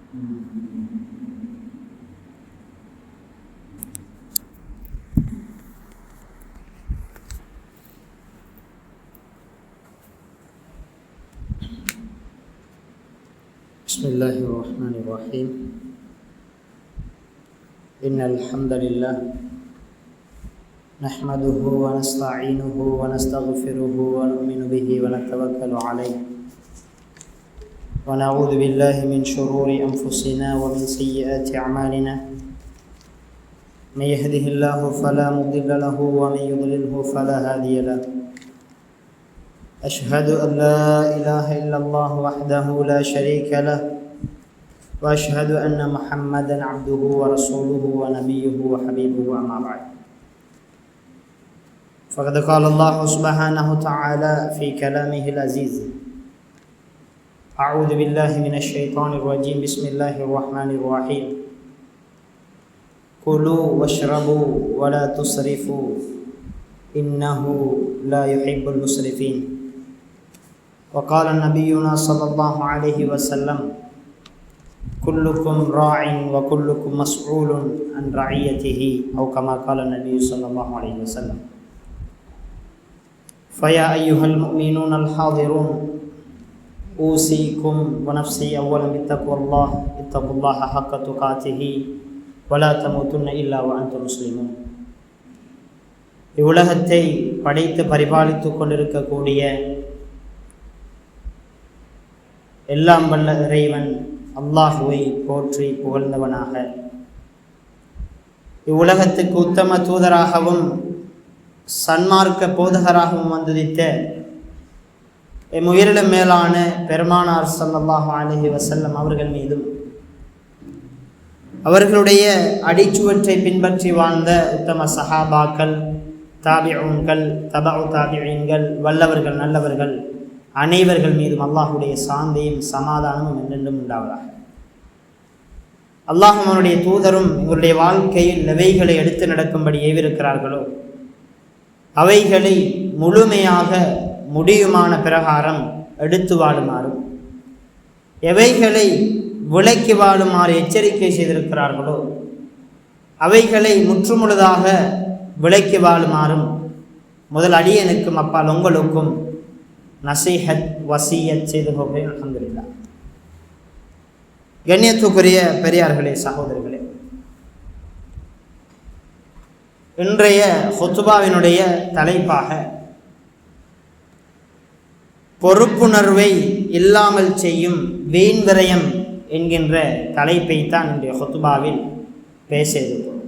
بسم الله الرحمن الرحيم. إن الحمد لله نحمده ونستعينه ونستغفره ونؤمن به ونتوكل عليه ونعوذ بالله من شرور أنفسنا ومن سيئات أعمالنا. من يهده الله فلا مضل له ومن يضلله فلا هادي له. أشهد أن لا إله إلا الله وحده لا شريك له وأشهد أن محمدا عبده ورسوله ونبيه وحبيبه. أما بعد، فقد قال الله سبحانه وتعالى في كلامه العزيز: أعوذ بالله من الشيطان الرجيم. بسم الله الرحمن الرحيم. كلوا واشربوا ولا تسرفوا إنه لا يحب المسرفين. وقال نبينا صلى الله عليه وسلم: كلكم راع وكلكم مسؤول عن رعيته، أو كما قال النبي صلى الله عليه وسلم. فيا أيها المؤمنون الحاضرون، أوصيكم ونفسي أولا بتقوى الله. اتقوا الله حق تقاته ولا تموتن إلا وأنتم مسلمون. இவ்வுலகத்தை படைத்து பரிபாலித்துக் கொண்டிருக்கக்கூடிய எல்லாம் வல்ல இறைவன் அல்லாஹுவை போற்றி புகழ்ந்தவனாக, இவ்வுலகத்துக்கு உத்தம தூதராகவும் சன்மார்க்க போதகராகவும் வந்துதித்த எம்முயிரிலும் மேலான பெருமானார் ஸல்லல்லாஹு அலைஹி வஸல்லம் அவர்கள் மீதும், அவர்களுடைய அடிச்சுவற்றை பின்பற்றி வாழ்ந்த உத்தம சஹாபாக்கள், தாபிஊன்கள், தபஉ தாபிஈன்கள், வல்லவர்கள் நல்லவர்கள் அனைவர்கள் மீதும் அல்லாஹுடைய சாந்தியும் சமாதானமும் என்றென்றும் உண்டாவதாக. அல்லாஹும் அவனுடைய தூதரும் இவருடைய வாழ்க்கையில் எவைகளை எடுத்து நடக்கும்படி ஏவிருக்கிறார்களோ அவைகளை முழுமையாக முடியுமான பிரகாரம் எடுத்து வாழுமாறும், எவைகளை விலக்கி வாழுமாறு எச்சரிக்கை செய்திருக்கிறார்களோ அவைகளை முற்றுமுழுதாக விலக்கி வாழுமாறும் முதல் அடியனுக்கும் அப்பால் உங்களுக்கும் நசீஹத் வசியத் செய்து போகிறேன். அல்ஹம்துலில்லாஹ். கண்ணியத்துக்குரிய பெரியார்களே, சகோதரர்களே, இன்றைய ஹுத்பாவினுடைய தலைப்பாக பொறுப்புணர்வை இல்லாமல் செய்யும் வீண் விரயம் என்கின்ற தலைப்பைத்தான் இன்றைய ஹுத்பாவில் பேச இருக்கிறோம்.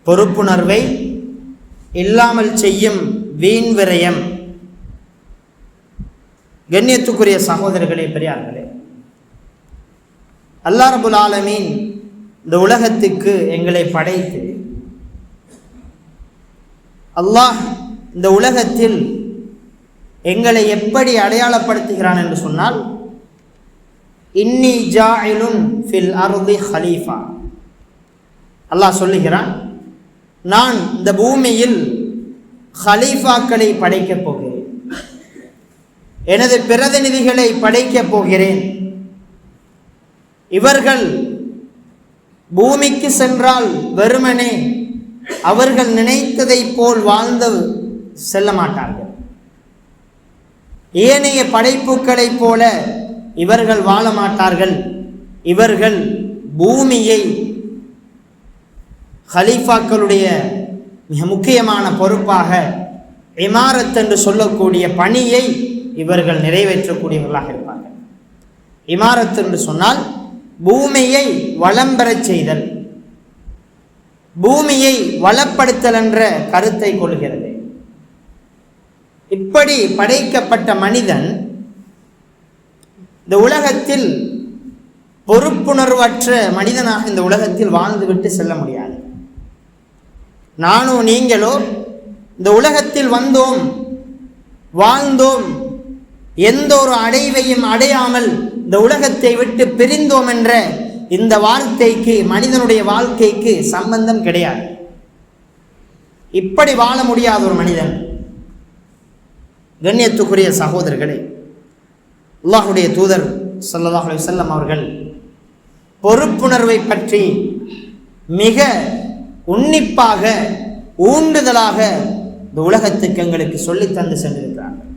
பொறுப்புணர்வை இல்லாமல் செய்யும் வீண் விரயம். கண்ணியத்துக்குரிய சகோதரர்களே, பெரியார்களே, அல்லாஹ் ரப்புல் ஆலமீன் இந்த உலகத்துக்கு எங்களை படைத்து, அல்லாஹ் இந்த உலகத்தில் எங்களை எப்படி அடையாளப்படுத்துகிறான் என்று சொன்னால், இன்னி ஜாயிலுன் ஃபில் அர்தி ஹலீஃபா. அல்லாஹ் சொல்லுகிறான், நான் இந்த பூமியில் ஹலீஃபாக்களை படைக்கப் போகிறேன், எனது பிரதிநிதிகளை படைக்கப் போகிறேன். இவர்கள் பூமிக்கு சென்றால் வெறுமனே அவர்கள் நினைத்ததை போல் வாழ்ந்து செல்ல மாட்டார்கள். ஏனைய படைப்புகளைப் போல இவர்கள் வாழ மாட்டார்கள். இவர்கள் பூமியை ஹலீஃபாக்களுடைய மிக முக்கியமான பொறுப்பாக இமாரத் என்று சொல்லக்கூடிய பணியை இவர்கள் நிறைவேற்றக்கூடியவர்களாக இருப்பார்கள். இமாரத் என்று சொன்னால் பூமியை வளம் பெறச் செய்தல், பூமியை வளப்படுத்தல் என்ற கருத்தை கொள்கிறது. இப்படி படைக்கப்பட்ட மனிதன் இந்த உலகத்தில் பொறுப்புணர்வற்ற மனிதனாக இந்த உலகத்தில் வாழ்ந்துவிட்டு செல்ல முடியாது. நானும் நீங்களோ இந்த உலகத்தில் வந்தோம், வாழ்ந்தோம், எந்த ஒரு அடைவையும் அடையாமல் இந்த உலகத்தை விட்டு பிரிந்தோம் என்ற இந்த வார்த்தைக்கு, மனிதனுடைய வாழ்க்கைக்கு சம்பந்தம் கிடையாது. இப்படி வாழ முடியாத ஒரு மனிதன். கண்ணியத்துக்குரிய சகோதரர்களே, அல்லாஹ்வுடைய தூதர் ஸல்லல்லாஹு அலைஹி வஸல்லம் அவர்கள் பொறுப்புணர்வை பற்றி மிக உன்னிப்பாக ஊண்டுதலாக இந்த உலகத்துக்கு எங்களுக்கு சொல்லித்தந்து சென்றிருக்கிறார்கள்.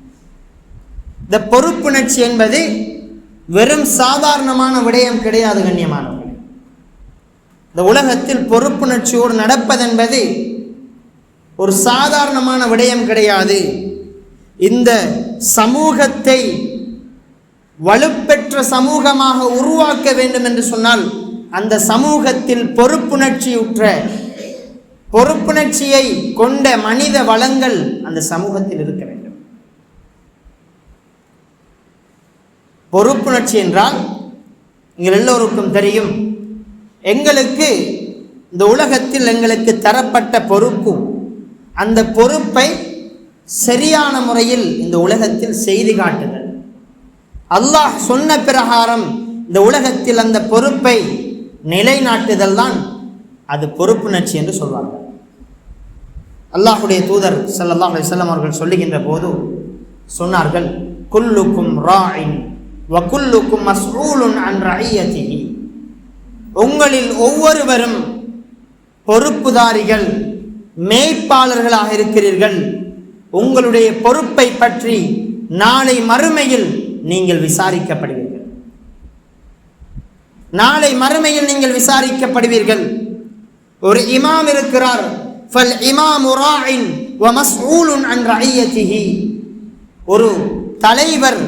இந்த பொறுப்புணர்ச்சி என்பது வெறும் சாதாரணமான விடயம் கிடையாது கண்ணியமானவர்களே. இந்த உலகத்தில் பொறுப்புணர்ச்சியோடு நடப்பதென்பது ஒரு சாதாரணமான விடயம் கிடையாது. இந்த சமூகத்தை வலுப்பெற்ற சமூகமாக உருவாக்க வேண்டும் என்று சொன்னால் அந்த சமூகத்தில் பொறுப்புணர்ச்சியை கொண்ட மனித வளங்கள் அந்த சமூகத்தில் இருக்க வேண்டும். பொறுப்புணர்ச்சி என்றால் நீங்கள் எல்லோருக்கும் தெரியும், எங்களுக்கு இந்த உலகத்தில் எங்களுக்கு தரப்பட்ட பொறுப்பு, அந்த பொறுப்பை சரியான முறையில் இந்த உலகத்தில் செய்து காட்டுதல், அல்லாஹ் சொன்ன பிரகாரம் இந்த உலகத்தில் அந்த பொறுப்பை நிலைநாட்டுதல் தான் அது பொறுப்புணர்ச்சி என்று சொல்வார்கள். அல்லாஹுடைய தூதர் ஸல்லல்லாஹு அலைஹி வஸல்லம் அவர்கள் சொல்லுகின்ற போது சொன்னார்கள், குல்லுக்கும் ராஇன் வ குல்லுக்கும் மஸ்ஊலுன் அன் ரஇயத்திஹி, உங்களில் ஒவ்வொருவரும் பொறுப்புதாரிகள், மேய்ப்பாளர்களாக இருக்கிறீர்கள். உங்களுடைய பொறுப்பை பற்றி நாளை மறுமையில் நீங்கள் விசாரிக்கப்படுவீர்கள். நாளை மறுமையில் நீங்கள் விசாரிக்கப்படுவீர்கள். ஒரு இமாம் இருக்கிறார், ஃபல் இமாமு ராஇன் வ மஸ்ஊலுன் அன் ரஇயத்திஹி, ஒரு தலைவர்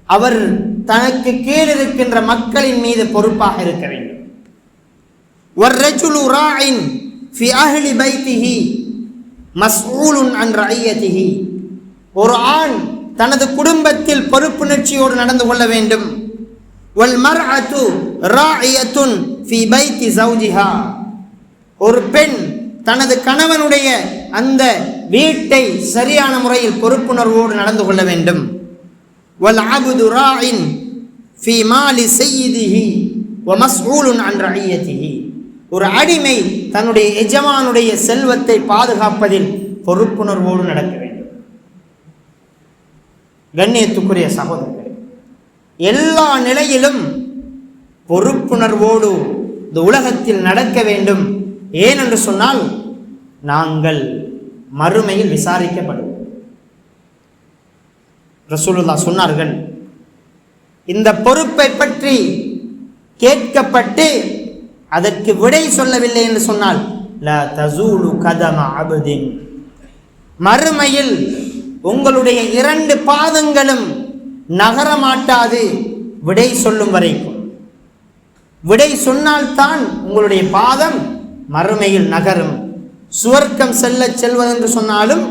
அவர் தனக்கு கீழ் இருக்கின்ற மக்களின் மீது பொறுப்பாக இருக்க வேண்டும். வர்ரஜுலு ராஇன் ஃபி அஹ்லி பைத்திஹி மஸ்ஊலுன் அன் ரஇயத்திஹி, ஒரு ஆண் தனது குடும்பத்தில் பொறுப்புணர்ச்சியோடு நடந்து கொள்ள வேண்டும். வல் மர்அத்து ராஇயத்துன் ஃபி பைத்தி ஜௌஜிஹா, ஒரு பெண் தனது கணவனுடைய அந்த வீட்டை சரியான முறையில் பொறுப்புணர்வோடு நடந்து கொள்ள வேண்டும். வல் அப்து ராஇன் ஃபி மாலி சய்யிதிஹி வ மஸ்ஊலுன் அன் ரஇயத்திஹி, ஒரு அடிமை தன்னுடைய எஜமானுடைய செல்வத்தை பாதுகாப்பதில் பொறுப்புணர்வோடு நடக்க வேண்டும். கண்ணியத்துக்குரிய சகோதரர்களே, எல்லா நிலையிலும் பொறுப்புணர்வோடு இந்த உலகத்தில் நடக்க வேண்டும். ஏனென்று சொன்னால் நாங்கள் மறுமையில் விசாரிக்கப்படுவோம். ரசூலுல்லாஹ் சொன்னார்கள், இந்த பொறுப்பை பற்றி கேட்கப்பட்டு அதற்கு விடை சொல்லவில்லை என்று சொன்னால் லா தஸூலு கதம அப்தின், மறுமையில் உங்களுடைய 2 பாதங்களும் நகரமாட்டாது விடை சொல்லும் வரைக்கும். விடை சொன்னால்தான் உங்களுடைய பாதம் மறுமையில் நகரும். சுவர்க்கம் செல்வதென்று சொன்னாலும்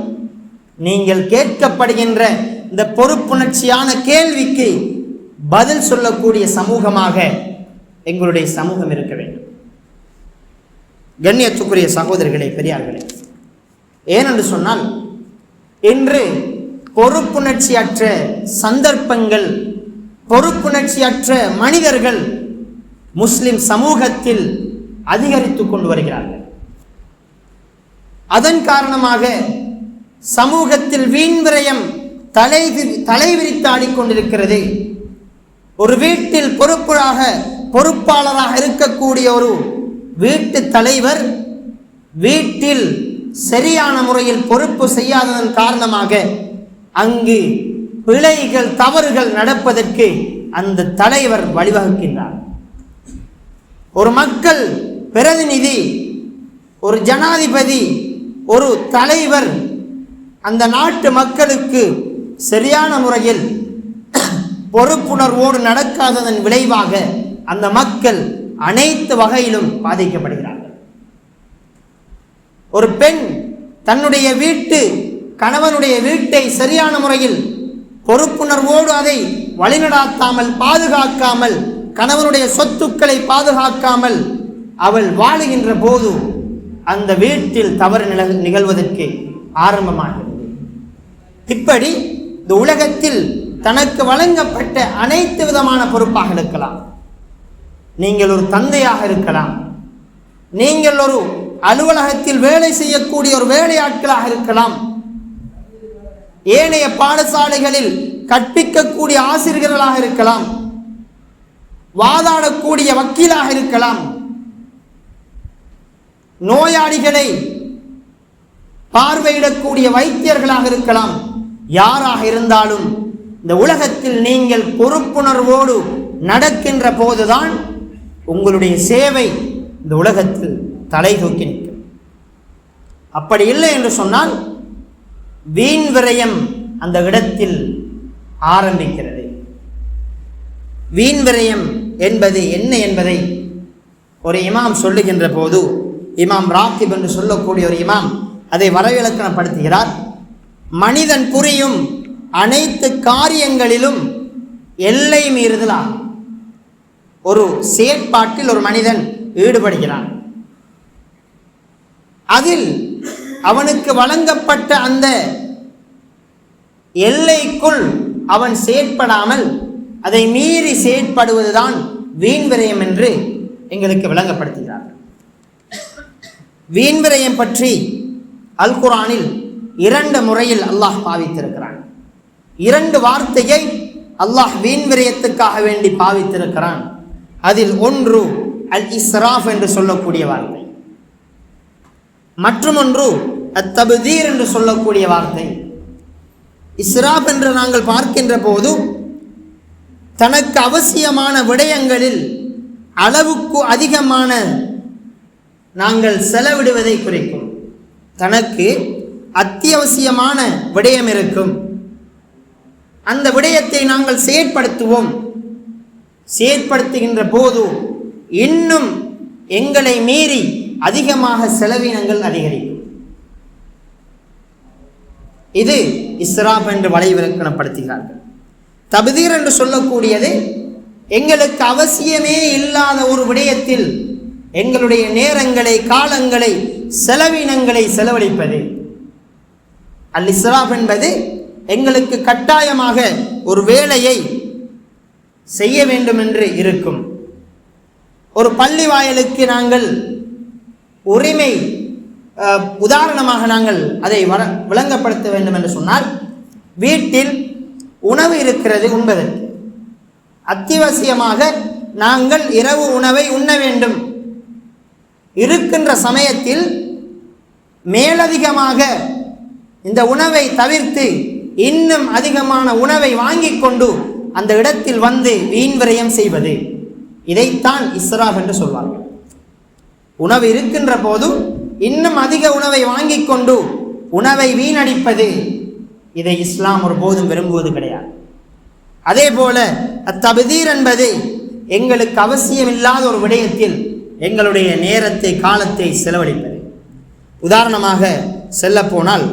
நீங்கள் கேட்கப்படுகின்ற இந்த பொறுப்புணர்ச்சியான கேள்விக்கு பதில் சொல்லக்கூடிய சமூகமாக எங்களுடைய சமூகம் இருக்க வேண்டும். கண்ணியத்துக்குரிய சகோதரர்களே, பெரியார்களே, ஏனென்று சொன்னால் இன்று பொறுப்புணர்ச்சியற்ற சந்தர்ப்பங்கள், பொறுப்புணர்ச்சியற்ற மனிதர்கள் முஸ்லிம் சமூகத்தில் அதிகரித்து கொண்டு வருகிறார்கள். அதன் காரணமாக சமூகத்தில் வீண்விரயம் தலைவிரித்து ஆடிக்கொண்டிருக்கிறது. ஒரு வீட்டில் பொறுப்பாளராக இருக்கக்கூடிய ஒரு வீட்டு தலைவர் வீட்டில் சரியான முறையில் பொறுப்பு செய்யாததன் காரணமாக அங்கு பிழைகள், தவறுகள் நடப்பதற்கு அந்த தலைவர் வழிவகுக்கின்றார். ஒரு மக்கள் பிரதிநிதி, ஒரு ஜனாதிபதி, ஒரு தலைவர் அந்த நாட்டு மக்களுக்கு சரியான முறையில் பொறுப்புணர்வோடு நடக்காததன் விளைவாக அந்த மக்கள் அனைத்து வகையிலும் பாதிக்கப்படுகிறார்கள். ஒரு பெண் தன்னுடைய கணவனுடைய வீட்டை சரியான முறையில் பொறுப்புணர்வோடு அதை வழிநடாத்தாமல், பாதுகாக்காமல், கணவனுடைய சொத்துக்களை பாதுகாக்காமல் அவள் வாழுகின்ற போது அந்த வீட்டில் தவறு நிகழ்வதற்கு ஆரம்பமாகிறது. இப்படி இந்த உலகத்தில் தனக்கு வழங்கப்பட்ட அனைத்து விதமான பொறுப்பாக இருக்கலாம். நீங்கள் ஒரு தந்தையாக இருக்கலாம், நீங்கள் ஒரு அலுவலகத்தில் வேலை செய்யக்கூடிய ஒரு வேலையாட்களாக இருக்கலாம், ஏனைய பாடசாலைகளில் கற்பிக்கக்கூடிய ஆசிரியர்களாக இருக்கலாம், வாதாடக்கூடிய வக்கீலாக இருக்கலாம், நோயாளிகளை பார்வையிடக்கூடிய வைத்தியர்களாக இருக்கலாம், யாராக இருந்தாலும் இந்த உலகத்தில் நீங்கள் பொறுப்புணர்வோடு நடக்கின்ற போதுதான் உங்களுடைய சேவை இந்த உலகத்தில் தலை தூக்கி நிற்கும். அப்படி இல்லை என்று சொன்னால் வீண் விரயம் அந்த இடத்தில் ஆரம்பிக்கிறது. வீண் விரயம் என்பது என்ன என்பதை ஒரு இமாம் சொல்லுகின்ற போது, இமாம் ராகிப் என்று சொல்லக்கூடிய ஒரு இமாம் அதை வரவிலக்கணப்படுத்துகிறார். மனிதன் புரியும் அனைத்து காரியங்களிலும் எல்லை மீறுதலாகும். ஒரு செயற்பாட்டில் ஒரு மனிதன் ஈடுபடுகிறான், அதில் அவனுக்கு வழங்கப்பட்ட அந்த எல்லைக்குள் அவன் செயற்படாமல் அதை மீறி செயற்படுவதுதான் வீண் விரயம் என்று எங்களுக்கு விளங்கப்படுத்துகிறார். வீண் விரயம் பற்றி அல் குர்ஆனில் 2 முறையில் அல்லாஹ் பாவித்திருக்கிறான். 2 வார்த்தையை அல்லாஹ் வீண் விரயத்துக்காக வேண்டி பாவித்திருக்கிறான். அதில் ஒன்று அல் இஸ்ராஃப் என்று சொல்லக்கூடிய வார்த்தை, மற்றொன்று அத்தபதீர் என்று சொல்லக்கூடிய வார்த்தை. இஸ்ராஃப் என்று நாங்கள் பார்க்கின்ற போது தனக்கு அவசியமான விடயங்களில் அளவுக்கு அதிகமான நாங்கள் செலவிடுவதை குறிக்கும். தனக்கு அத்தியாவசியமான விடயம் இருக்கும், அந்த விடயத்தை நாங்கள் செயற்படுத்துவோம். செயற்படுத்துகின்ற போது இன்னும் எங்களை மீறி அதிகமாக செலவினங்கள் அதிகரிக்கும். இது இஸ்ராப் என்று வலைவிலக்கணப்படுத்துகிறார்கள். தபதீர் என்று சொல்லக்கூடியது எங்களுக்கு அவசியமே இல்லாத ஒரு விடயத்தில் எங்களுடைய நேரங்களை, காலங்களை, செலவினங்களை செலவழிப்பது. அல் இஸ்ராப் என்பது எங்களுக்கு கட்டாயமாக ஒரு வேலையை செய்ய வேண்டும் என்று இருக்கும். ஒரு பள்ளி வாயலுக்கு நாங்கள் உரிமை, உதாரணமாக நாங்கள் அதை விளங்கப்படுத்த வேண்டும் என்று சொன்னால், வீட்டில் உணவு இருக்கிறது உண்பதற்கு, அத்தியாவசியமாக நாங்கள் இரவு உணவை உண்ண வேண்டும். இருக்கின்ற சமயத்தில் மேலதிகமாக இந்த உணவை தவிர்த்து இன்னும் அதிகமான உணவை வாங்கி கொண்டு அந்த இடத்தில் வந்து வீண் விரயம் செய்வது, இதைத்தான் இஸ்ராஃப் என்று சொல்வார்கள். உணவு இருக்கின்ற போதும் இன்னும் அதிக உணவை வாங்கி கொண்டு உணவை வீணடிப்பது, இதை இஸ்லாம் ஒருபோதும் விரும்புவது கிடையாது. அதே போல அத்தபதீர் என்பது எங்களுக்கு அவசியமில்லாத ஒரு விடயத்தில் எங்களுடைய நேரத்தை, காலத்தை செலவழிப்பது. உதாரணமாக செல்லப்போனால்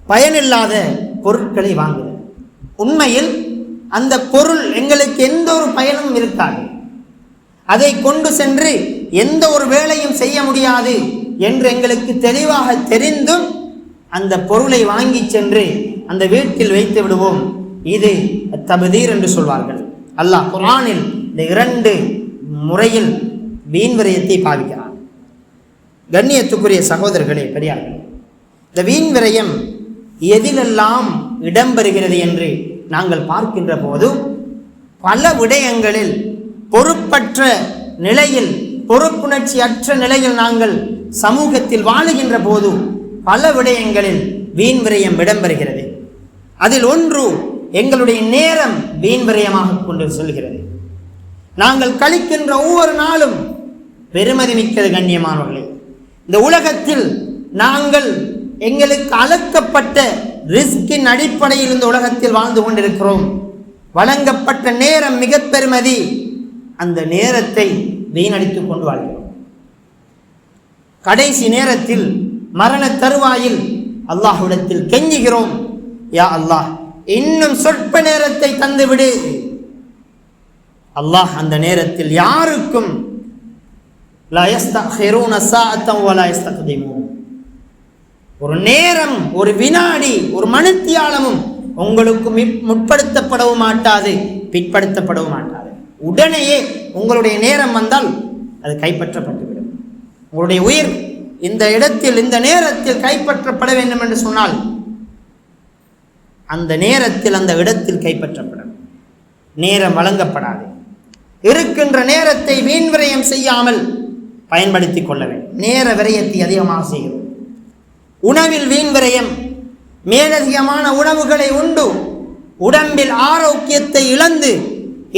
பயனில்லாத பொருட்களை வாங்குவது. உண்மையில் அந்த பொருள் எங்களுக்கு எந்த ஒரு பயனும் இருக்காது, அதை கொண்டு சென்று எந்த ஒரு வேலையும் செய்ய முடியாது என்று எங்களுக்கு தெளிவாக தெரிந்தும் அந்த பொருளை வாங்கி சென்று அந்த வீட்டில் வைத்து விடுவோம். இது தபதீர் என்று சொல்வார்கள். அல்லாஹ் குர்ஆனில் இந்த 2 முறையில் வீண் விரயத்தை பாவிக்கிறார். கண்ணியத்துக்குரிய சகோதரர்களே, பெரியார்களே, இந்த வீண் விரயம் எதிலெல்லாம் இடம்பெறுகிறது என்று நாங்கள் பார்க்கின்ற போது பல விடயங்களில் பொறுப்பற்ற நிலையில், பொறுப்புணர்ச்சி அற்ற நிலையில் நாங்கள் சமூகத்தில் வாழுகின்ற போது பல விடயங்களில் வீண் விரயம் இடம்பெறுகிறது. அதில் ஒன்று எங்களுடைய நேரம் வீண் விரயமாக கொண்டு சொல்கிறது. நாங்கள் கழிக்கின்ற ஒவ்வொரு நாளும் பெருமதி மிக்கது. கண்ணியமானவர்களே, இந்த உலகத்தில் நாங்கள் எங்களுக்கு அளக்கப்பட்ட ரிஸ்கின் அடிப்படையில் இந்த உலகத்தில் வாழ்ந்து கொண்டிருக்கிறோம். வழங்கப்பட்ட நேரம் மிக பெருமதி. அந்த நேரத்தை வீணடித்துக் கொண்டு வாழ்கிறோம். கடைசி நேரத்தில் மரண தருவாயில் அல்லாஹ்விடத்தில் கெஞ்சுகிறோம், யா அல்லாஹ், இன்னும் சொற்ப நேரத்தை தந்துவிடு. அல்லாஹ் அந்த நேரத்தில் யாருக்கும் லா யஸ்தக்ஹிரூன ஸாஅத்தன் வலா யஸ்தக்திமூன், ஒரு நேரம், ஒரு வினாடி, ஒரு மணித்தியாலமும் உங்களுக்கு முற்படுத்தப்படவும் மாட்டாது, பிற்படுத்தப்படவும் மாட்டாது. உடனேயே உங்களுடைய நேரம் வந்தால் அது கைப்பற்றப்பட்டுவிடும். உங்களுடைய உயிர் இந்த இடத்தில், இந்த நேரத்தில் கைப்பற்றப்பட வேண்டும் என்று சொன்னால் அந்த நேரத்தில், அந்த இடத்தில் கைப்பற்றப்படும். நேரம் வழங்கப்படாது. இருக்கின்ற நேரத்தை வீண் விரயம் செய்யாமல் பயன்படுத்திக் கொள்ள வேண்டும். நேர விரயத்தை அதிகமாக செய்கிறோம். உணவில் வீண் விரயம், மேலதிகமான உணவுகளை உண்டு உடம்பில் ஆரோக்கியத்தை இழந்து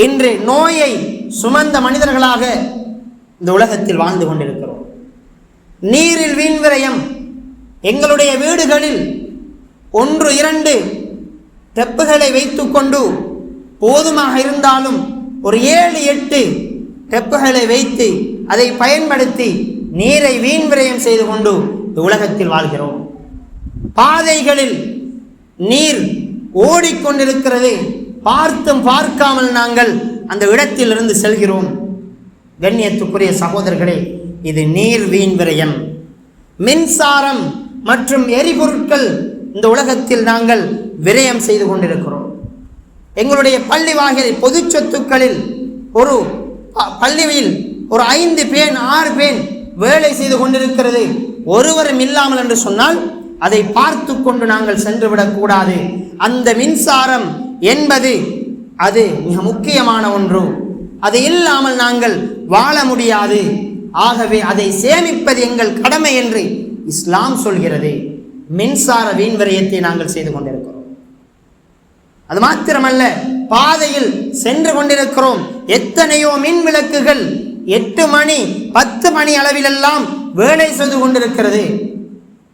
இன்று நோயை சுமந்த மனிதர்களாக இந்த உலகத்தில் வாழ்ந்து கொண்டிருக்கிறோம். நீரில் வீண் விரயம். எங்களுடைய வீடுகளில் 1-2 டெப்புகளை வைத்துக்கொண்டு போதுமாக இருந்தாலும் ஒரு 7-8 டெப்புகளை வைத்து அதை பயன்படுத்தி நீரை வீண் விரயம் செய்து கொண்டு இந்த உலகத்தில் வாழ்கிறோம். பாதைகளில் நீர் ஓடிக்கொண்டிருக்கிறது, பார்த்தும் பார்க்காமல் நாங்கள் அந்த இடத்திலிருந்து செல்கிறோம். கண்ணியத்துக்குரிய சகோதரர்களே, இது நீர் வீண் விரயம். மின்சாரம் மற்றும் எரிபொருட்கள் இந்த உலகத்தில் நாங்கள் விரயம் செய்து கொண்டிருக்கிறோம். எங்களுடைய பள்ளி வாயிலில் பொது சொத்துக்களில் ஒரு பள்ளியில் ஒரு 5 பேன் 6 பேன் வேலை செய்து கொண்டிருக்கிறது. ஒருவரும் இல்லாமல் என்று சொன்னால் அதை பார்த்து கொண்டு நாங்கள் சென்றுவிடக்கூடாது. அந்த மின்சாரம் என்பது அது மிக முக்கியமான ஒன்று. அது இல்லாமல் நாங்கள் வாழ முடியாது. ஆகவே அதை சேமிப்பது எங்கள் கடமை என்று இஸ்லாம் சொல்கிறது. மின்சார வீண் விரயத்தை நாங்கள் செய்து கொண்டிருக்கிறோம். அது மாத்திரமல்ல, பாதையில் சென்று கொண்டிருக்கிறோம். எத்தனையோ மின் விளக்குகள் 8 மணி 10 மணி அளவிலெல்லாம் வேலை செய்து கொண்டிருக்கிறது.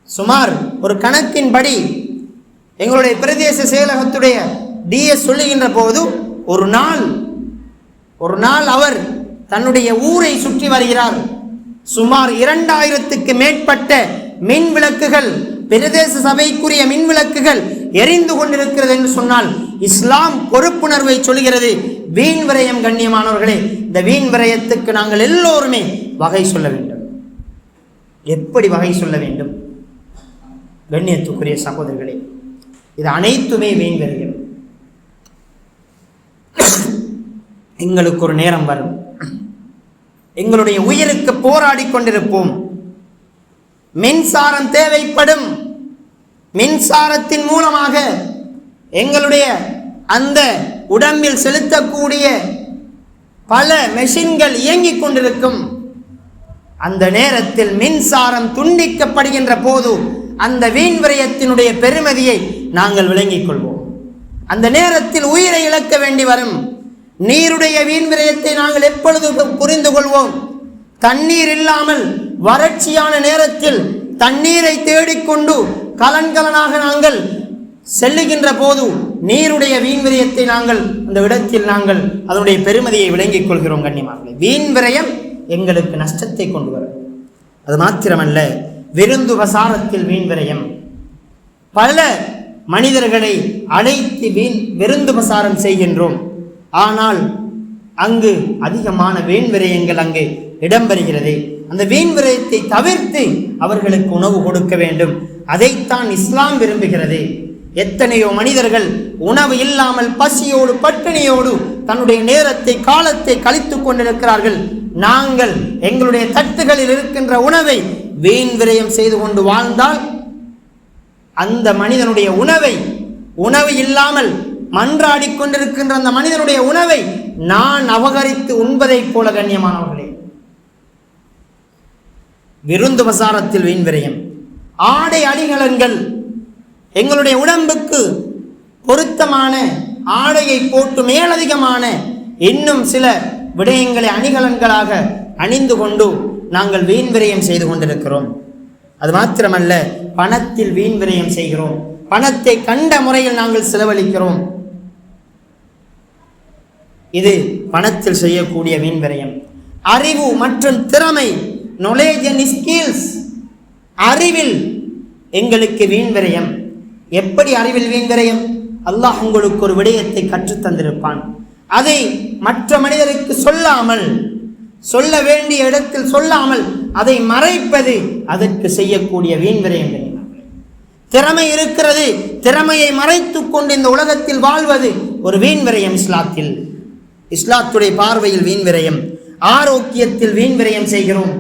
சுமார் ஒரு கணக்கின்படி எங்களுடைய பிரதேச செயலகத்துடைய டிஎஸ் சொல்லுகின்ற போது ஒரு நாள் அவர் தன்னுடைய ஊரை சுற்றி வருகிறார். சுமார் 2000க்கு மேற்பட்ட மின் விளக்குகள், பிரதேச சபைக்குரிய மின் விளக்குகள் எரிந்து கொண்டிருக்கிறது என்று சொன்னால் இஸ்லாம் பொறுப்புணர்வை சொல்கிறது. வீண் விரயம் கண்ணியமானவர்களே, இந்த வீண் விரயத்துக்கு நாங்கள் எல்லோருமே வகை சொல்ல வேண்டும். எப்படி வகை சொல்ல வேண்டும்? கண்ணியத்துக்குரிய சகோதரர்களே, இது அனைத்துமே வீண் விரயம். எங்களுக்கு ஒரு நேரம் வரும், எங்களுடைய உயிருக்கு போராடி கொண்டிருப்போம். மின்சாரம் தேவைப்படும். மின்சாரத்தின் மூலமாக எங்களுடைய அந்த உடம்பில் செலுத்தக்கூடிய பல மெஷின்கள் இயங்கிக் கொண்டிருக்கும். அந்த நேரத்தில் மின்சாரம் துண்டிக்கப்படுகின்ற போது அந்த வீண் விரயத்தினுடைய பெருமதியை நாங்கள் விளங்கிக் கொள்வோம். அந்த நேரத்தில் உயிரை இழக்க வேண்டி வரும். நீருடைய வீண் விரயத்தை நாங்கள் எப்பொழுது புரிந்து கொள்வோம்? தண்ணீர் இல்லாமல் வறட்சியான நேரத்தில் தண்ணீரை தேடிக்கொண்டு கலன்கலனாக நாங்கள் செல்லுகின்ற போது நீருடைய வீண் விரயத்தை நாங்கள் அந்த இடத்தில் நாங்கள் அதனுடைய பெருமதியை விளங்கிக் கொள்கிறோம். கண்ணியமானவர்களே, வீண் விரயம் எங்களுக்கு நஷ்டத்தை கொண்டு வரும். அது மாத்திரமல்ல, விருந்து உபசாரத்தில் வீண் விரயம். பல மனிதர்களை அழைத்து விருந்து உபசாரம் செய்கின்றோம். ஆனால் அங்கு அதிகமான வீண் விரயங்கள் அங்கு இடம்பெறுகிறது. அந்த வீண் விரயத்தை தவிர்த்து அவர்களுக்கு உணவு கொடுக்க வேண்டும். அதைத்தான் இஸ்லாம் விரும்புகிறது. எத்தனையோ மனிதர்கள் உணவு இல்லாமல் பசியோடு பட்டினியோடு தன்னுடைய நேரத்தை காலத்தை கழித்துக் கொண்டிருக்கிறார்கள். நாங்கள் எங்களுடைய தட்டுகளில் இருக்கின்ற உணவை வீண் விரயம் செய்து கொண்டு வாழ்ந்தால் அந்த மனிதனுடைய உணவு இல்லாமல் மன்றாடி கொண்டிருக்கின்ற அந்த மனிதனுடைய உணவை நான் அபகரித்து உண்பதைப் போல கண்ணியமானவர்களே. விருந்து உபசாரத்தில் வீண் விரயம். ஆடை அணிகலன்கள், எங்களுடைய உடம்புக்கு பொருத்தமான ஆடையை போட்டு மேலதிகமான இன்னும் சில விடயங்களை அணிகலன்களாக அணிந்து கொண்டு நாங்கள் வீண் விரயம் செய்து கொண்டிருக்கிறோம். அது மாத்திரமல்ல, பணத்தில் வீண் விரயம் செய்கிறோம். பணத்தை கண்ட முறையில் நாங்கள் செலவழிக்கிறோம். இது பணத்தில் செய்யக்கூடிய வீண் விரயம். அறிவு மற்றும் திறமை, knowledge and skills, அறிவில் எங்களுக்கு வீண் விரயம். எப்படி அறிவில் வீண் விரயம்? அல்லாஹ் உங்களுக்கு ஒரு விடயத்தை கற்றுத் தந்திருப்பான். அதை மற்ற மனிதருக்கு சொல்லாமல், சொல்ல வேண்டிய இடத்தில் சொல்லாமல் அதை மறைப்பது அதற்கு செய்யக்கூடிய வீண் விரயம். திறமை இருக்கிறது, திறமையை மறைத்து கொண்டு இந்த உலகத்தில் வாழ்வது ஒரு வீண் விரயம். இஸ்லாத்துடைய பார்வையில் வீண் விரயம். ஆரோக்கியத்தில் வீண் விரயம் செய்கிறோம்.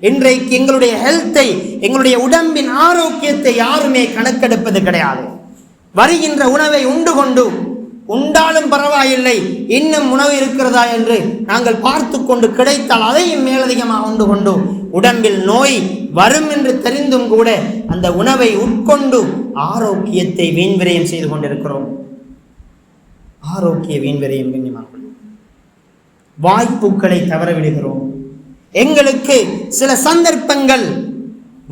இன்றைக்கு எங்களுடைய ஹெல்த்தை, எங்களுடைய உடம்பின் ஆரோக்கியத்தை யாருமே கணக்கெடுப்பது கிடையாது. வருகின்ற உணவை உண்டு கொண்டு உண்டாலும் பரவாயில்லை, இன்னும் உணவு இருக்கிறதா என்று நாங்கள் பார்த்து கொண்டு கிடைத்தால் அதையும் மேலதிகமாக உண்டு கொண்டு உடம்பில் நோய் வரும் என்று தெரிந்தும் கூட அந்த உணவை உட்கொண்டு ஆரோக்கியத்தை வீண்விரயம் செய்து கொண்டிருக்கிறோம். ஆரோக்கிய வீண்விரயம் கண்ணியமாக வாய்ப்புகளை தவறவிடுகிறோம். எங்களுக்கு சில சந்தர்ப்பங்கள்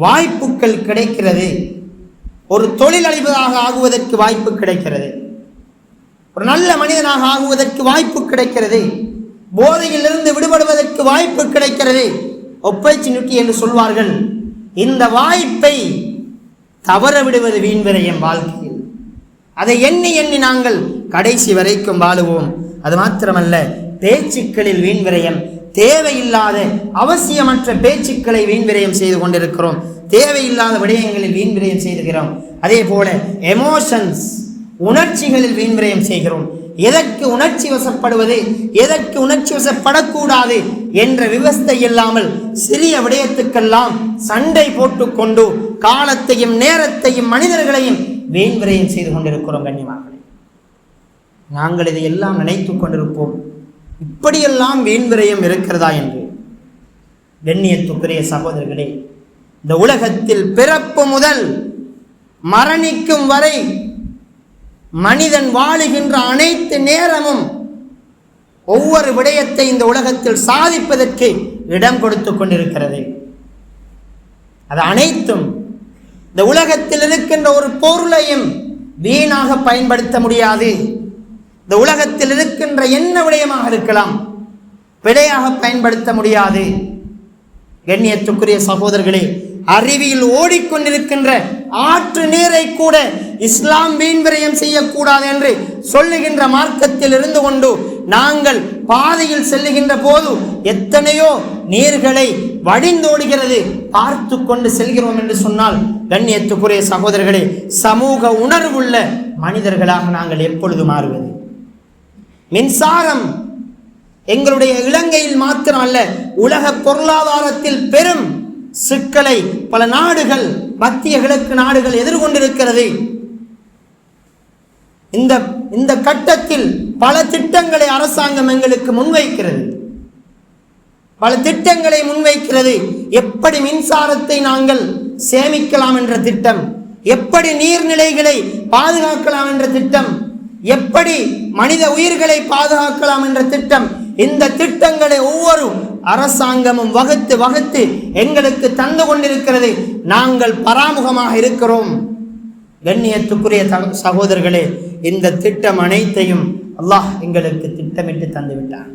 வாய்ப்புகள் கிடைக்கிறது. ஒரு தொழிலதிபராக ஆகுவதற்கு வாய்ப்பு கிடைக்கிறது, ஒரு நல்ல மனிதனாக ஆகுவதற்கு வாய்ப்பு கிடைக்கிறது, போதையிலிருந்து விடுபடுவதற்கு வாய்ப்பு கிடைக்கிறது. ஆப்பர்ச்சுனிட்டி என்று சொல்வார்கள். இந்த வாய்ப்பை தவற விடுவது வீண்விரயம் வாழ்க்கையில். அதை எண்ணி எண்ணி நாங்கள் கடைசி வரைக்கும் வாழுவோம். அது மாத்திரமல்ல, பேச்சுக்களில் வீண்விரயம், தேவையில்லாத அவசியமற்ற பேச்சுக்களை வீண்விரயம் செய்து கொண்டிருக்கிறோம். தேவையில்லாத விடயங்களில் வீண்விரயம் செய்கிறோம். அதே போல எமோஷன்ஸ், உணர்ச்சிகளில் வீண்விரயம் செய்கிறோம். எதற்கு உணர்ச்சி வசப்படுவது, எதற்கு உணர்ச்சி வசப்படக்கூடாது என்ற விவஸ்தை இல்லாமல் சிறிய விடயத்துக்கெல்லாம் சண்டை போட்டுக்கொண்டு காலத்தையும் நேரத்தையும் மனிதர்களையும் வீண்விரயம் செய்து கொண்டிருக்கிறோம். கண்ணியமானவர்களே, நாங்கள் இதையெல்லாம் நினைத்து கொண்டிருப்போம், இப்படியெல்லாம் வீண்விரயம் இருக்கிறதா என்று. கண்ணியத்துக்குரிய சகோதரர்களே, இந்த உலகத்தில் பிறப்பு முதல் மரணிக்கும் வரை மனிதன் வாழுகின்ற அனைத்து நேரமும் ஒவ்வொரு விடயத்தை இந்த உலகத்தில் சாதிப்பதற்கு இடம் கொடுத்து கொண்டிருக்கிறது. அது அனைத்தும் இந்த உலகத்தில் இருக்கின்ற ஒரு பொருளையும் வீணாக பயன்படுத்த முடியாது. இந்த உலகத்தில் இருக்கின்ற என்ன விடயமாக இருக்கலாம், விடையாக பயன்படுத்த முடியாது. கண்ணியத்துக்குரிய சகோதரர்களே, அறிவியல் ஓடிக்கொண்டிருக்கின்ற ஆற்று நீரை கூட இஸ்லாம் வீண்விரயம் செய்யக்கூடாது என்று சொல்லுகின்ற மார்க்கத்தில் இருந்து கொண்டு நாங்கள் பாதையில் செல்லுகின்ற போது எத்தனையோ நீர்களை வடிந்தோடுகிறது பார்த்து கொண்டு செல்கிறோம் என்று சொன்னால், கண்ணியத்துக்குரிய சகோதரர்களே, சமூக உணர்வுள்ள மனிதர்களாக நாங்கள் எப்பொழுது மாறுவது? மின்சாரம் எங்களுடைய இலங்கையில் மாத்திரம் அல்ல, உலக பொருளாதாரத்தில் பெரும் சிக்கலை பல நாடுகள், மத்திய கிழக்கு நாடுகள் எதிர்கொண்டிருக்கிறது. இந்த கட்டத்தில் பல திட்டங்களை அரசாங்கம் எங்களுக்கு முன்வைக்கிறது, பல திட்டங்களை முன்வைக்கிறது. எப்படி மின்சாரத்தை நாங்கள் சேமிக்கலாம் என்ற திட்டம், எப்படி நீர்நிலைகளை பாதுகாக்கலாம் என்ற திட்டம், எப்படி மனித உயிர்களை பாதுகாக்கலாம் என்ற திட்டம். இந்த திட்டங்களை ஒவ்வொரு அரசாங்கமும் வகுத்து எங்களுக்கு தந்து கொண்டிருக்கிறது. நாங்கள் பராமுகமாக இருக்கிறோம். கண்ணியத்துக்குரிய சகோதரர்களே, இந்த திட்டம் அனைத்தையும் அல்லாஹ் எங்களுக்கு திட்டமிட்டு தந்து விட்டான்.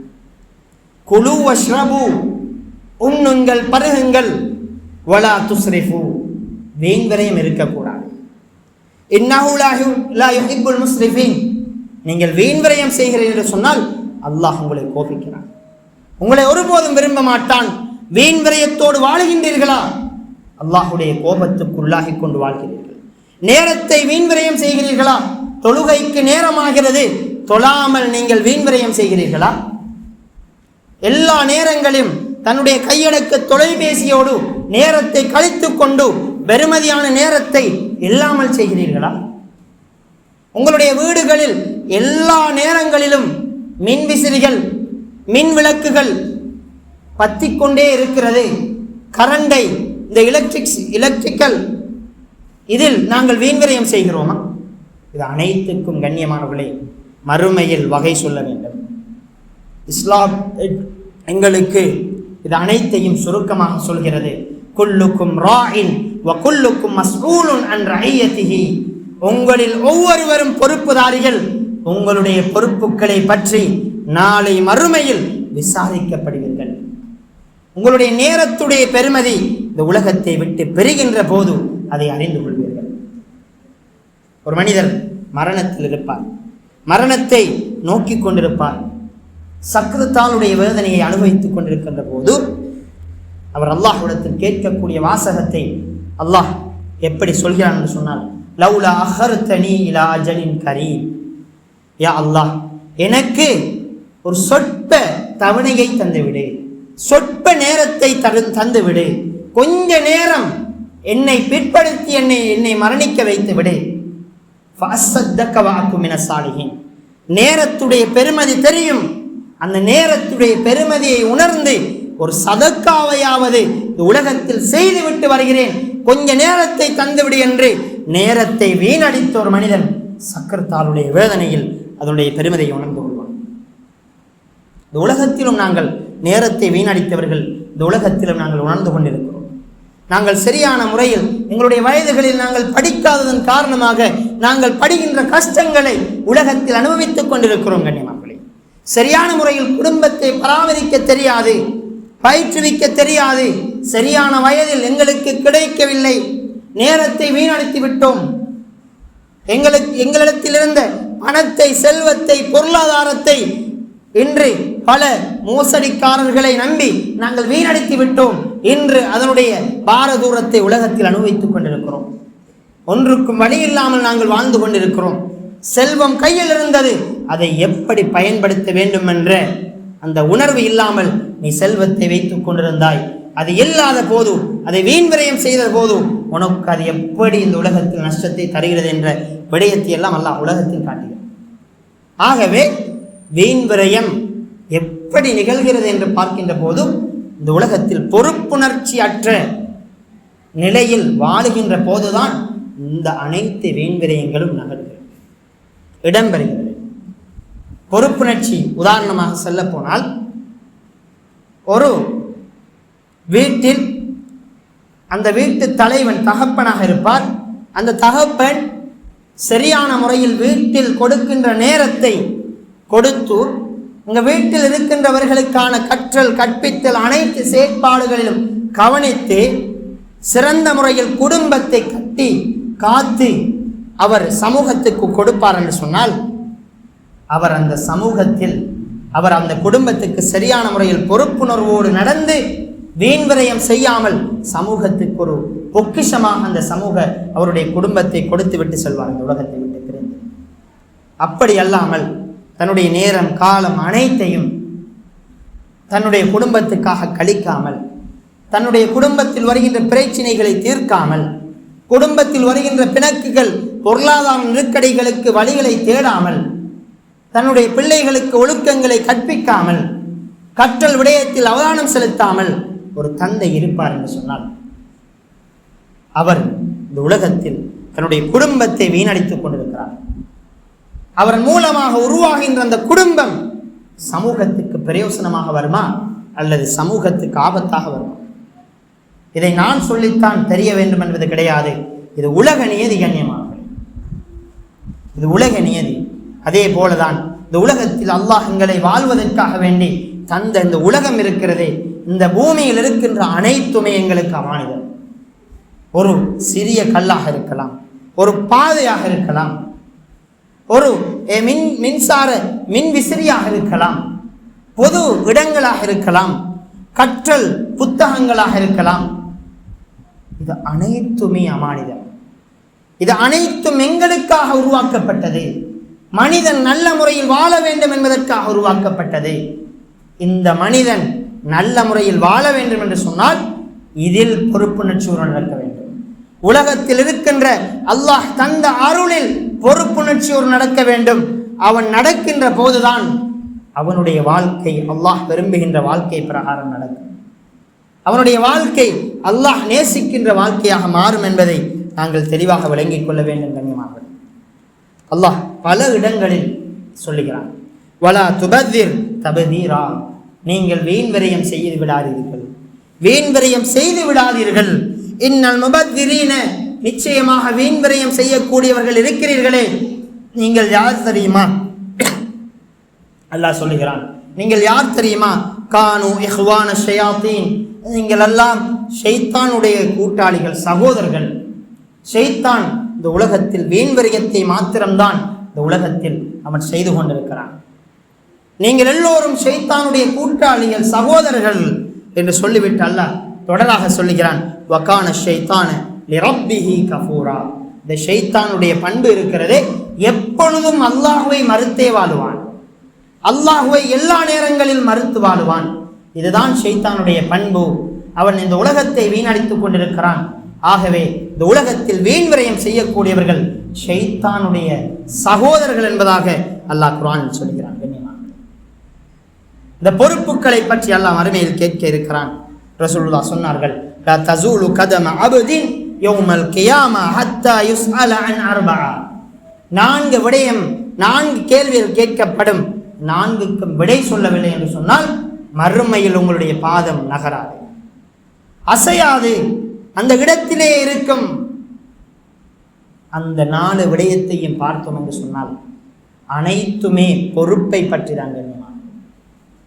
குலு வஷ்ரபு, உண்ணுங்கள் பருகுங்கள், வலா துஸ்ரிஃபு, வீண்விரயம் இருக்கக்கூடாது. இன்னஹு லா யுஹிப்புல் முஸ்ரிஃபீன், நீங்கள் வீண்விரயம் செய்கிறீர்கள் என்று சொன்னால் அல்லாஹ் உங்களை கோபிக்கிறான், உங்களை ஒருபோதும் விரும்ப மாட்டான். வீண்விரயத்தோடு வாழுகின்றீர்களா, அல்லாஹுடைய கோபத்துக்குள்ளாகி கொண்டு வாழ்கிறீர்கள். நேரத்தை வீண்விரயம் செய்கிறீர்களா, தொழுகைக்கு நேரமாகிறது, தொழாமல் நீங்கள் வீண்விரயம் செய்கிறீர்களா? எல்லா நேரங்களிலும் தன்னுடைய கையடக்க தொலைபேசியோடு நேரத்தை கழித்து கொண்டு பெருமதியான நேரத்தை இல்லாமல் செய்கிறீர்களா? உங்களுடைய வீடுகளில் எல்லா நேரங்களிலும் மின் விசிறிகள், மின் விளக்குகள் பத்திக்கொண்டே இருக்கிறது. கரண்டை, இந்த எலக்ட்ரிக்கல் இதில் நாங்கள் வீண்விரயம் செய்கிறோமா? இது அனைத்துக்கும் கண்ணியமானவர்களே மறுமையில் வகை சொல்ல வேண்டும். இஸ்லாம் எங்களுக்கு இது அனைத்தையும் சுருக்கமாக சொல்கிறது. குல்லுக்கும் ராயின் வ குல்லுக்கும் மஸ்ஊலுன் அன் ரஇயத்திஹி, உங்களில் ஒவ்வொருவரும் பொறுப்புதாரிகள், உங்களுடைய பொறுப்புகளை பற்றி நாளை மறுமையில் விசாரிக்கப்படுவீர்கள். உங்களுடைய நேரத்துடைய பெருமதி இந்த உலகத்தை விட்டு பெறுகின்ற போது அதை அறிந்து கொள்வீர்கள். ஒரு மனிதர் மரணத்தில் இருப்பார், மரணத்தை நோக்கி கொண்டிருப்பார், சக்கரத்தாளுடைய வேதனையை அனுபவித்துக் கொண்டிருக்கின்ற போது அவர் அல்லாஹ்விடத்தில் கேட்கக்கூடிய வாசகத்தை அல்லாஹ் எப்படி சொல்கிறான் என்று சொன்னால், லவ்லா அஹர்தனி இலா அஜலின் கரீம், யா அல்லாஹ், எனக்கு ஒரு சொற்ப தவணையை தந்துவிடு, சொற்ப நேரத்தை தந்துவிடு, கொஞ்ச நேரம் என்னை பிற்படுத்தி என்னை மரணிக்க வைத்து விடு. ஃபஅஸ்ஸத்தக வஅகு மினஸ் சாலிஹீன், நேரத்துடைய பெருமதி தெரியும். அந்த நேரத்துடைய பெருமதியை உணர்ந்து ஒரு சதக்காவையாவது உலகத்தில் செய்துவிட்டு வருகிறேன், கொஞ்ச நேரத்தை தந்துவிடு என்று நேரத்தை வீணடித்த ஒரு மனிதன் சக்கரத்தாளுடைய வேதனையில் அதனுடைய பெருமதியை உணர்ந்து கொள்வான். இந்த உலகத்திலும் நாங்கள் நேரத்தை வீணடித்தவர்கள், இந்த உலகத்திலும் நாங்கள் உணர்ந்து கொண்டிருக்கிறோம். நாங்கள் சரியான முறையில் எங்களுடைய வயதுகளில் நாங்கள் படிக்காததன் காரணமாக நாங்கள் படுகின்ற கஷ்டங்களை உலகத்தில் அனுபவித்துக் கொண்டிருக்கிறோம். கண்ணியமானவர்களே, சரியான முறையில் குடும்பத்தை பராமரிக்க தெரியாது, பயிற்றுவிக்க தெரியாது, சரியான வயதில் எங்களுக்கு கிடைக்கவில்லை, நேரத்தை வீணடித்து விட்டோம். எங்களிடத்தில் இருந்த பணத்தை, செல்வத்தை, பொருளாதாரத்தை இன்று பல மோசடிக்காரர்களை நம்பி நாங்கள் வீணடித்து விட்டோம். இன்று அதனுடைய பாரதூரத்தை உலகத்தில் அனுபவித்துக் கொண்டிருக்கிறோம். ஒன்றுக்கும் வழி இல்லாமல் நாங்கள் வாழ்ந்து கொண்டிருக்கிறோம். செல்வம் கையில் இருந்தது, அதை எப்படி பயன்படுத்த வேண்டும் என்ற அந்த உணர்வு இல்லாமல் நீ செல்வத்தை வைத்துக் கொண்டிருந்தாய். அது இல்லாத போது, அதை வீண் விரயம் செய்த போது உனக்கு அது எப்படி இந்த உலகத்தில் நஷ்டத்தை தருகிறது என்ற விடயத்தை எல்லாம் அல்லாஹ் உலகத்தில் காட்டுகிறது. ஆகவே வீண் விரயம் எப்படி நிகழ்கிறது என்று பார்க்கின்ற போதும் இந்த உலகத்தில் பொறுப்புணர்ச்சி அற்ற நிலையில் வாழுகின்ற போதுதான் இந்த அனைத்து வீண் விரயங்களும் இடம்பெறுகிறது. பொறுப்புணர்ச்சி உதாரணமாக சொல்ல போனால், ஒரு வீட்டில் அந்த வீட்டு தலைவன் தகப்பனாக இருப்பார். அந்த தகப்பன் சரியான முறையில் வீட்டில் கொடுக்கின்ற நேரத்தை கொடுத்து இந்த வீட்டில் இருக்கின்றவர்களுக்கான கற்றல், கற்பித்தல் அனைத்து செயற்பாடுகளிலும் கவனித்து சிறந்த முறையில் குடும்பத்தை கட்டி காத்து அவர் சமூகத்துக்கு கொடுப்பார் என்று சொன்னால், அவர் அந்த சமூகத்தில், அவர் அந்த குடும்பத்துக்கு சரியான முறையில் பொறுப்புணர்வோடு நடந்து வீண் விரயம் செய்யாமல் சமூகத்துக்கு ஒரு பொக்கிஷமாக அந்த சமூக அவருடைய குடும்பத்தை கொடுத்து விட்டு செல்வார் இந்த உலகத்தை விட்டு பிரிந்து. அப்படி அல்லாமல் தன்னுடைய நேரம், காலம் அனைத்தையும் தன்னுடைய குடும்பத்துக்காக கழிக்காமல், தன்னுடைய குடும்பத்தில் வருகின்ற பிரச்சனைகளை தீர்க்காமல், குடும்பத்தில் வருகின்ற பிணக்குகள், பொருளாதார நெருக்கடிகளுக்கு வழிகளை தேடாமல், தன்னுடைய பிள்ளைகளுக்கு ஒழுக்கங்களை கற்பிக்காமல், கற்றல் விடயத்தில் அவதானம் செலுத்தாமல் ஒரு தந்தை இருப்பார் என்று சொன்னால், அவர் இந்த உலகத்தில் தன்னுடைய குடும்பத்தை வீணடித்துக் கொண்டிருக்கிறார். அவர் மூலமாக உருவாகின்ற அந்த குடும்பம் சமூகத்துக்கு பிரயோசனமாக வருமா அல்லது சமூகத்துக்கு ஆபத்தாக வருமா? இதை நான் சொல்லித்தான் தெரிய வேண்டும் என்பது கிடையாது. இது உலக நியதி. கண்ணியமானவர்களே, இது உலக நியதி. அதே போலதான் இந்த உலகத்தில் அல்லாஹ் எங்களை வாழ்வதற்காக வேண்டி தந்த இந்த உலகம் இருக்கிறதே, இந்த பூமியில் இருக்கின்ற அனைத்துமே எங்களுக்கு அமானிதம். ஒரு சிறிய கல்லாக இருக்கலாம், ஒரு பாதையாக இருக்கலாம், ஒரு மின்சார மின் விசிறியாக இருக்கலாம், பொது இடங்களாக இருக்கலாம், கற்றல் புத்தகங்களாக இருக்கலாம். இது அனைத்துமே அமானிதம். இது அனைத்தும் எங்களுக்காக உருவாக்கப்பட்டது. மனிதன் நல்ல முறையில் வாழ வேண்டும் என்பதற்காக உருவாக்கப்பட்டது. இந்த மனிதன் நல்ல முறையில் வாழ வேண்டும் என்று சொன்னால் இதில் பொறுப்புணர்ச்சியுடன் நடக்க வேண்டும். உலகத்தில் இருக்கின்ற அல்லாஹ் தந்த அருளில் பொறுப்புணர்ச்சியோடு நடக்க வேண்டும். அவன் நடக்கின்ற போதுதான் அவனுடைய வாழ்க்கை அல்லாஹ் விரும்புகின்ற வாழ்க்கை பிரகாரம் நடக்கும். அவனுடைய வாழ்க்கை அல்லாஹ் நேசிக்கின்ற வாழ்க்கையாக மாறும் என்பதை நாங்கள் தெளிவாக விளங்கிக் கொள்ள வேண்டும். கண்ணியமாக அல்லாஹ் பல இடங்களில் சொல்லுகிறான், வலா துபதிர் தபதீரா, நீங்கள் வீண் விரயம் செய்து விடாதீர்கள், வீண் விரயம் செய்து விடாதீர்கள். இன்னல் முபத்திரீன, நிச்சயமாக வீண் விரயம் செய்யக்கூடியவர்கள் இருக்கிறீர்களே, நீங்கள் யார் தெரியுமா? அல்லாஹ் சொல்லுகிறான், நீங்கள் யார் தெரியுமா? கானு இஹ்வான ஷயாத்தீன், நீங்கள் எல்லாம் ஷைத்தானுடைய கூட்டாளிகள், சகோதரர்கள். ஷைத்தான் இந்த உலகத்தில் வீண் விரயத்தை மாத்திரம்தான் இந்த உலகத்தில் அவன் செய்து கொண்டிருக்கிறான். நீங்கள் எல்லோரும் ஷைத்தானுடைய கூட்டாளிகள், சகோதரர்கள் என்று சொல்லிவிட்டு அல்லாஹ் தொடராக சொல்லுகிறான், வகான ஷைத்தான லிரப்பிஹி கஃபூரா. இந்த ஷைத்தானுடைய பண்பு இருக்கிறதே, எப்பொழுதும் அல்லாஹுவை மறுத்தே வாழுவான், அல்லாஹுவை எல்லா நேரங்களில் மறுத்து வாழுவான். இதுதான் ஷைத்தானுடைய பண்பு. அவன் இந்த உலகத்தை வீணடித்துக் கொண்டிருக்கிறான். ஆகவே இந்த உலகத்தில் வீண் விரயம் செய்யக்கூடியவர்கள் ஷைத்தானுடைய சகோதரர்கள் என்பதாக அல்லாஹ் குர்ஆனில் சொல்கிறான். கண்ணியமானவர்களே, இந்த பொறுப்புகளை பற்றி அல்லாஹ் மறுமையில் கேட்க இருக்கிறான். ரசூலுல்லாஹ் சொன்னார்கள், லா தஸூலு கதம அப்தின் யௌமல் கியாமா ஹத்தா யுஸ்அல அன் அர்பஆ. 4 விடயம், 4 கேள்விகள் கேட்கப்படும். 4க்கும் விடை சொல்லவில்லை என்று சொன்னால் மறுமையில் உங்களுடைய பாதம் நகராது, அசையாது, அந்த இடத்திலே இருக்கும். அந்த 4 விடயத்தையும் பார்த்தோம் என்று சொன்னால் அனைத்துமே பொறுப்பை பற்றி தான்.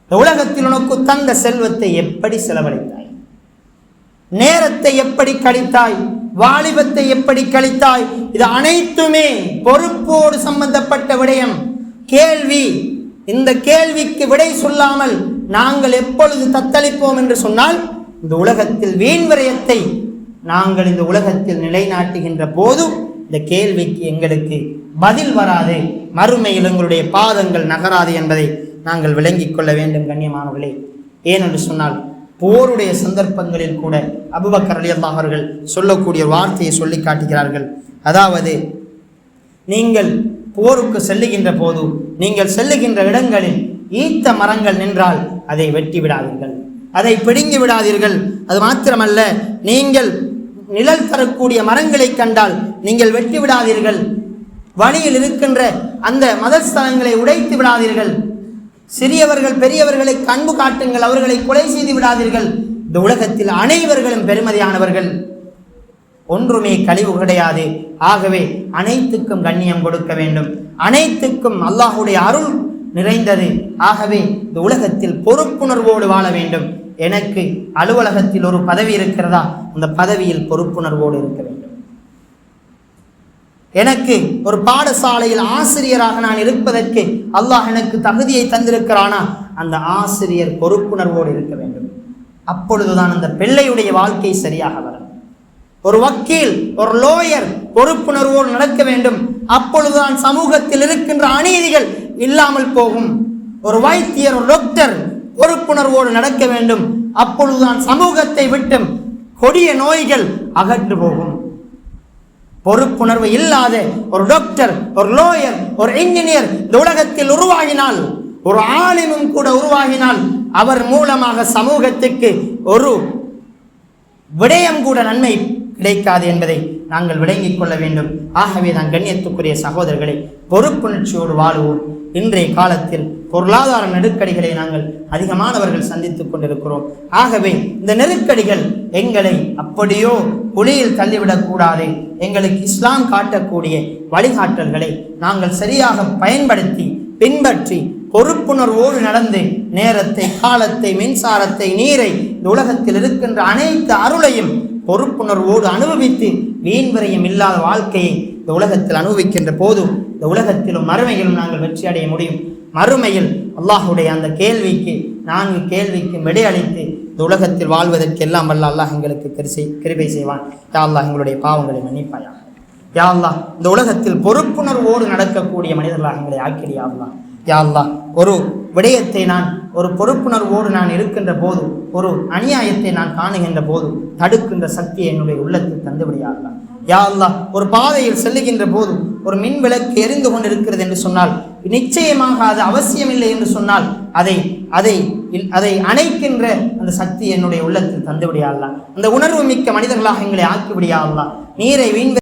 இந்த உலகத்தில் உனக்கு தந்த செல்வத்தை எப்படி செலவழித்தாய், நேரத்தை எப்படி கழித்தாய், வாலிபத்தை எப்படி கழித்தாய், இது அனைத்துமே பொறுப்போடு சம்பந்தப்பட்ட விடயம். கேள்வி, இந்த கேள்விக்கு விடை சொல்லாமல் நாங்கள் எப்பொழுது தத்தளிப்போம் என்று சொன்னால், இந்த உலகத்தில் வீண் விரயத்தை நாங்கள் இந்த உலகத்தில் நிலைநாட்டுகின்ற போது இந்த கேள்விக்கு எங்களுக்கு பதில் வராது, மறுமையில் எங்களுடைய பாதங்கள் நகராது என்பதை நாங்கள் விளங்கிக் கொள்ள வேண்டும். கண்ணியமானவர்களே, ஏனென்று சொன்னால் போருடைய சந்தர்ப்பங்களில் கூட அபூபக்கர் ரலியல்லாஹு அவர்கள் சொல்லக்கூடிய வார்த்தையை சொல்லி காட்டுகிறார்கள். அதாவது, நீங்கள் போருக்கு செல்லுகின்ற போது, நீங்கள் செல்லுகின்ற இடங்களில் ஈத்த மரங்கள் நின்றால் அதை வெட்டி விடாதீர்கள், அதை பிடுங்கி விடாதீர்கள். அது மாத்திரமல்ல, நீங்கள் நிழல் தரக்கூடிய மரங்களை கண்டால் நீங்கள் வெட்டி விடாதீர்கள். வழியில் இருக்கின்ற அந்த மதஸ்தலங்களை உடைத்து விடாதீர்கள். சிறியவர்கள் பெரியவர்களுக்கு அன்பு காட்டுங்கள், அவர்களை கொலை செய்து விடாதீர்கள். இந்த உலகத்தில் அனைவர்களும் பெருமதியானவர்கள், ஒன்றுமே கழிவு கிடையாது. ஆகவே அனைத்துக்கும் கண்ணியம் கொடுக்க வேண்டும், அனைத்துக்கும் அல்லாஹுடைய அருள் நிறைந்தது. ஆகவே இந்த உலகத்தில் பொறுப்புணர்வோடு வாழ வேண்டும். எனக்கு அலுவலகத்தில் ஒரு பதவி இருக்கிறதா, அந்த பதவியில் பொறுப்புணர்வோடு இருக்க வேண்டும். எனக்கு ஒரு பாடசாலையில் ஆசிரியராக நான் இருப்பதற்கு அல்லாஹ் எனக்கு தகுதியை தந்திருக்கிறானா, அந்த ஆசிரியர் பொறுப்புணர்வோடு இருக்க வேண்டும். அப்பொழுதுதான் அந்த பிள்ளையுடைய வாழ்க்கை சரியாக வரும். ஒரு வக்கீல், ஒரு லோயர் பொறுப்புணர்வோடு நடக்க வேண்டும். அப்பொழுதுதான் சமூகத்தில் இருக்கின்ற அநீதிகள் இல்லாமல் போகும். ஒரு வைத்தியர், ஒரு டாக்டர் பொறுப்புணர்வோடு நடக்க வேண்டும். அப்பொழுதுதான் சமூகத்தை விட்டும் கொடிய நோய்கள் அகன்று போகும். பொறுப்புணர்வு இல்லாத ஒரு டாக்டர், ஒரு லோயர், ஒரு இன்ஜினியர் இந்த உலகத்தில் உருவாகினால், ஒரு ஆலிமும் கூட உருவாகினால், அவர் மூலமாக சமூகத்துக்கு ஒரு விடயம் கூட நன்மை கிடைக்காது என்பதை நாங்கள் விளங்கிக் கொள்ள வேண்டும். ஆகவே தான் கண்ணியத்துக்குரிய சகோதரர்களை, பொறுப்புணர்ச்சியோடு வாழுவோம். இன்றைய காலத்தில் பொருளாதார நெருக்கடிகளை நாங்கள் அதிகமானவர்கள் சந்தித்துக் கொண்டிருக்கிறோம். ஆகவே இந்த நெருக்கடிகள் எங்களை அப்படியோ குழியில் தள்ளிவிடக்கூடாது. எங்களுக்கு இஸ்லாம் காட்டக்கூடிய வழிகாட்டல்களை நாங்கள் சரியாக பயன்படுத்தி பின்பற்றி பொறுப்புணர்வோடு நடந்து நேரத்தை, காலத்தை, மின்சாரத்தை, நீரை, இந்த உலகத்தில் இருக்கின்ற அனைத்து அருளையும் பொறுப்புணர்வோடு அனுபவித்து வீண் விரயம் இல்லாத வாழ்க்கையை இந்த உலகத்தில் அனுபவிக்கின்ற போது இந்த உலகத்திலும் மறுமையிலும் நாங்கள் வெற்றி அடைய முடியும். மறுமையில் அல்லாஹுடைய அந்த கேள்விக்கு, 4 கேள்விக்கு விடையளித்து இந்த உலகத்தில் வாழ்வதற்கு எல்லாம் வல்ல அல்லாஹ் எங்களுக்கு கிருபை செய்வான். யா அல்லாஹ், எங்களுடைய பாவங்களை மன்னிப்பாயா. யா அல்லாஹ், இந்த உலகத்தில் பொறுப்புணர்வோடு நடக்கக்கூடிய மனிதர்களாக எங்களை ஆக்கிறியா அல்லாஹ். யா அல்லாஹ், ஒரு விடயத்தை நான் ஒரு பொறுப்புணர்வோடு நான் இருக்கின்ற போது, ஒரு அநியாயத்தை நான் காணுகின்ற போது தடுக்கின்ற சக்தியை என்னுடைய உள்ளத்தில் தந்துவிடியா அல்லாஹ். யா அல்லாஹ், ஒரு பாதையில் செல்லுகின்ற போது ஒரு மின் விளக்கு எரிந்து கொண்டிருக்கிறது என்று சொன்னால், நிச்சயமாக அது அவசியமில்லை என்று சொன்னால் அதை அதை அதை அணைக்கின்ற அந்த சக்தி என்னுடைய உள்ளத்தில் தந்துவிடியா அல்லாஹ். அந்த உணர்வு மிக்க மனிதர்களாக எங்களை ஆக்கிவிடியா அல்லாஹ். நீரை வீண்